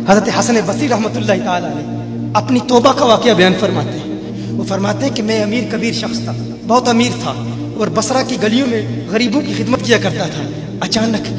حضرت حسن بصری رحمتہ تعالی علیہ اپنی توبہ کا واقعہ بیان فرماتے ہیں۔ وہ فرماتے ہیں کہ میں امیر کبیر شخص تھا، بہت امیر تھا، اور بصرہ کی گلیوں میں غریبوں کی خدمت کیا کرتا تھا۔ اچانک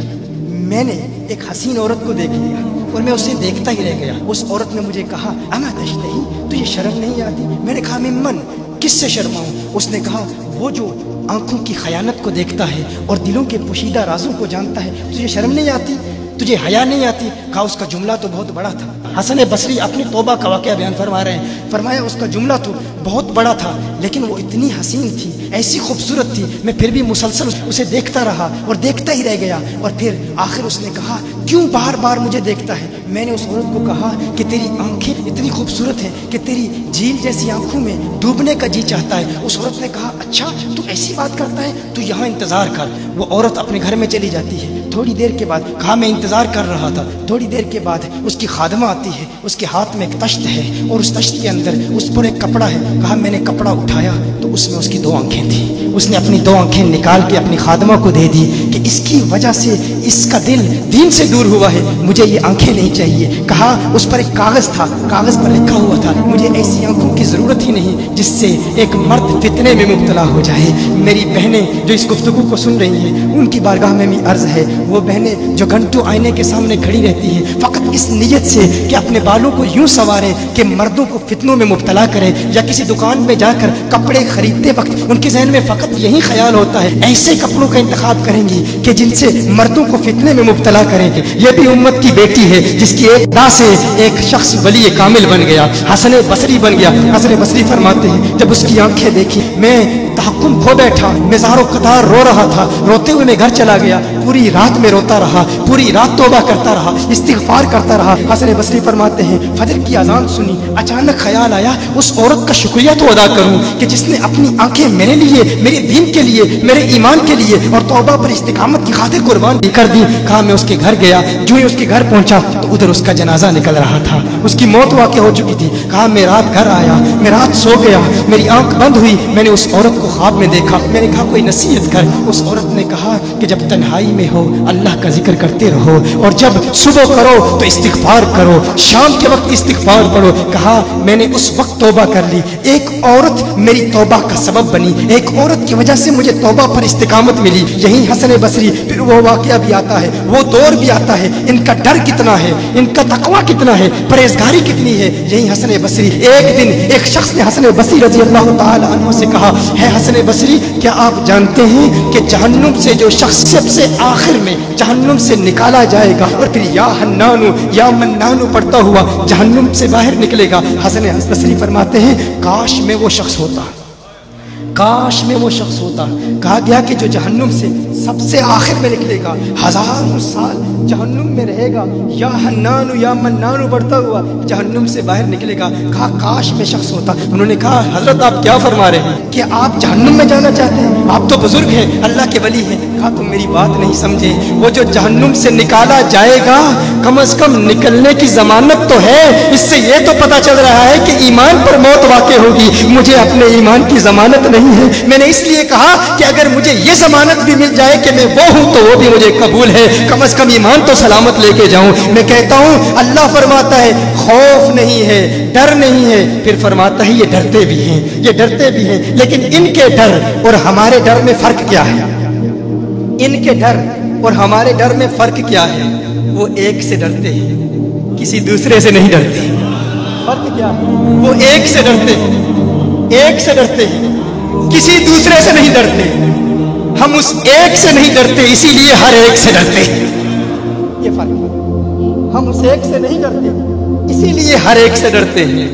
میں نے ایک حسین عورت کو دیکھ لیا اور میں اسے دیکھتا ہی رہ گیا۔ اس عورت نے مجھے کہا اما تشتہی، تجھے شرم نہیں آتی؟ میں نے کہا ممن، کس سے شرماؤں؟ اس نے کہا وہ جو آنکھوں کی خیانت کو دیکھتا ہے اور دلوں کے پوشیدہ رازوں کو جانتا ہے، تجھے شرم نہیں آتی؟ تجھے حیا نہیں آتی؟ کہا اس کا جملہ تو بہت بڑا تھا۔ حسن بصری اپنی توبہ کا واقعہ بیان فرما رہے ہیں، فرمایا اس کا جملہ تو بہت بڑا تھا لیکن وہ اتنی حسین تھی، ایسی خوبصورت تھی، میں پھر بھی مسلسل اسے دیکھتا رہا اور دیکھتا ہی رہ گیا۔ اور پھر آخر اس نے کہا کیوں بار بار مجھے دیکھتا ہے؟ میں نے اس عورت کو کہا کہ تیری آنکھیں اتنی خوبصورت ہیں کہ تیری جھیل جیسی آنکھوں میں ڈوبنے کا جی چاہتا ہے۔ اس عورت نے کہا اچھا تو ایسی بات کرتا ہے، تو یہاں انتظار کر۔ وہ عورت اپنے گھر میں چلی جاتی ہے۔ تھوڑی دیر کے بعد کہا میں انتظار کر رہا تھا۔ تھوڑی دیر کے بعد اس کی خادمہ آتی ہے، اس کے ہاتھ میں ایک تشت ہے اور اس تشت کے اندر اس پر ایک کپڑا ہے۔ کہا میں نے کپڑا اٹھایا تو اس میں اس کی 2 آنکھیں تھیں۔ اس نے اپنی 2 آنکھیں نکال کے اپنی خادمہ کو دے دی کہ اس کی وجہ سے اس کا دل دین سے دور ہوا ہے، مجھے یہ آنکھیں نہیں چاہیے۔ کہا اس پر ایک کاغذ تھا، کاغذ پر لکھا ہوا تھا مجھے ایسی آنکھوں کی ضرورت ہی نہیں جس سے ایک مرد فتنے میں مبتلا ہو جائے۔ میری بہنیں جو اس گفتگو کو سن رہی ہیں ان کی بارگاہ میں بھی عرض ہے، وہ بہنیں جو گھنٹوں آئینے کے سامنے کھڑی رہتی ہیں فقط اس نیت سے کہ اپنے بالوں کو یوں سنواریں کہ مردوں کو فتنوں میں مبتلا کرے، یا کسی دکان میں جا کر کپڑے خریدتے وقت ان کے ذہن میں فقط یہی خیال ہوتا ہے ایسے کپڑوں کا انتخاب کریں گی کہ جن سے مردوں کو فتنے میں مبتلا کریں گے۔ یہ بھی امت کی بیٹی ہے جس کی ایک ادا سے ایک شخص ولی کامل بن گیا، حسن بصری بن گیا۔ حسن بصری فرماتے ہیں جب اس کی آنکھیں دیکھی میں تحکم کھو بیٹھا، میں زار و قطار رو رہا تھا، روتے ہوئے میں گھر چلا گیا، پوری رات میں روتا رہا، پوری رات توبہ کرتا رہا، استغفار کرتا رہا۔ حسن بصری فرماتے ہیں فجر کی اذان سنی، اچانک خیال آیا اس عورت کا شکریہ تو ادا کروں کہ جس نے اپنی آنکھیں میرے لیے، میرے دین کے لیے، میرے ایمان کے لیے اور توبہ پر استقامت کی خاطر قربان کر دی۔ کہا میں اس کے گھر گیا، جو ہی اس کے گھر پہنچا تو ادھر اس کا جنازہ نکل رہا تھا، اس کی موت واقع ہو چکی تھی۔ کہا میں رات گھر آیا، میں رات سو گیا، میری آنکھ بند ہوئی، میں نے اس عورت کو خواب میں دیکھا۔ میں نے کہا کوئی نصیحت کر۔ اس عورت نے کہا کہ جب تنہائی میں ہو اللہ کا ذکر کرتے رہو، اور جب صبح کرو تو استغفار کرو، شام کے وقت استغفار پڑھو۔ کہا میں نے اس وقت توبہ کر لی، ایک عورت میری توبہ کا سبب بنی، ایک عورت کی وجہ سے مجھے توبہ پر استقامت ملی۔ یہی حسن بصری پھر وہ واقعہ بھی آتا ہے، وہ دور بھی آتا ہے، ان کا ڈر کتنا ہے، ان کا تقوی کتنا ہے، پرہیزگاری کتنی ہے۔ یہی حسن بصری، ایک دن ایک شخص نے حسن بصری رضی اللہ تعالی عنہ سے کہا ہے حسن بصری کیا آپ جانتے ہیں کہ جہنم سے جو شخص سب سے آخر میں جہنم سے نکالا جائے گا اور پھر یا حنانو یا منانو پڑھتا ہوا جہنم سے باہر نکلے گا؟ حسن بصری فرماتے ہیں کاش میں وہ شخص ہوتا، کاش میں وہ شخص ہوتا۔ کہا گیا کہ جو جہنم سے سب سے آخر میں نکلے گا، 1000 سال جہنم میں رہے گا، یا حنانو یا منانو پڑھتا ہوا جہنم سے باہر نکلے گا۔ کہا کاش میں شخص ہوتا۔ انہوں نے کہا حضرت آپ کیا فرما رہے ہیں کہ آپ جہنم میں جانا چاہتے ہیں؟ آپ تو بزرگ ہیں، اللہ کے ولی ہیں۔ کہا تم میری بات نہیں سمجھے، وہ جو جہنم سے نکالا جائے گا کم از کم نکلنے کی ضمانت تو ہے، اس سے یہ تو پتا چل رہا ہے کہ ایمان پر موت واقع ہوگی، مجھے اپنے ایمان کی ضمانت نہیں ہے۔ میں نے اس لیے کہا کہ اگر مجھے یہ ضمانت بھی مل جائے کہ میں وہ ہوں تو وہ بھی مجھے قبول ہے، کم از کم ایمان تو سلامت لے کے جاؤں۔ میں کہتا ہوں اللہ فرماتا ہے خوف نہیں ہے، ڈر نہیں ہے، پھر فرماتا ہے یہ ڈرتے بھی ہیں، یہ ڈرتے بھی ہیں، لیکن ان کے ڈر اور ہمارے ڈر میں فرق کیا ہے؟ ان کے ڈر اور ہمارے ڈر میں فرق کیا ہے؟ وہ ایک سے ڈرتے ہیں، کسی دوسرے سے نہیں ڈرتے۔ فرق کیا ہے؟ وہ ایک سے ڈرتے ہیں، ایک سے ڈرتے ہیں، کسی دوسرے سے نہیں ڈرتے۔ ہم اس ایک سے نہیں ڈرتے، اسی لیے ہر ایک سے ڈرتے ہیں۔ یہ فرق ہے، ہم اس ایک سے نہیں ڈرتے، اسی لیے ہر ایک سے ڈرتے ہیں۔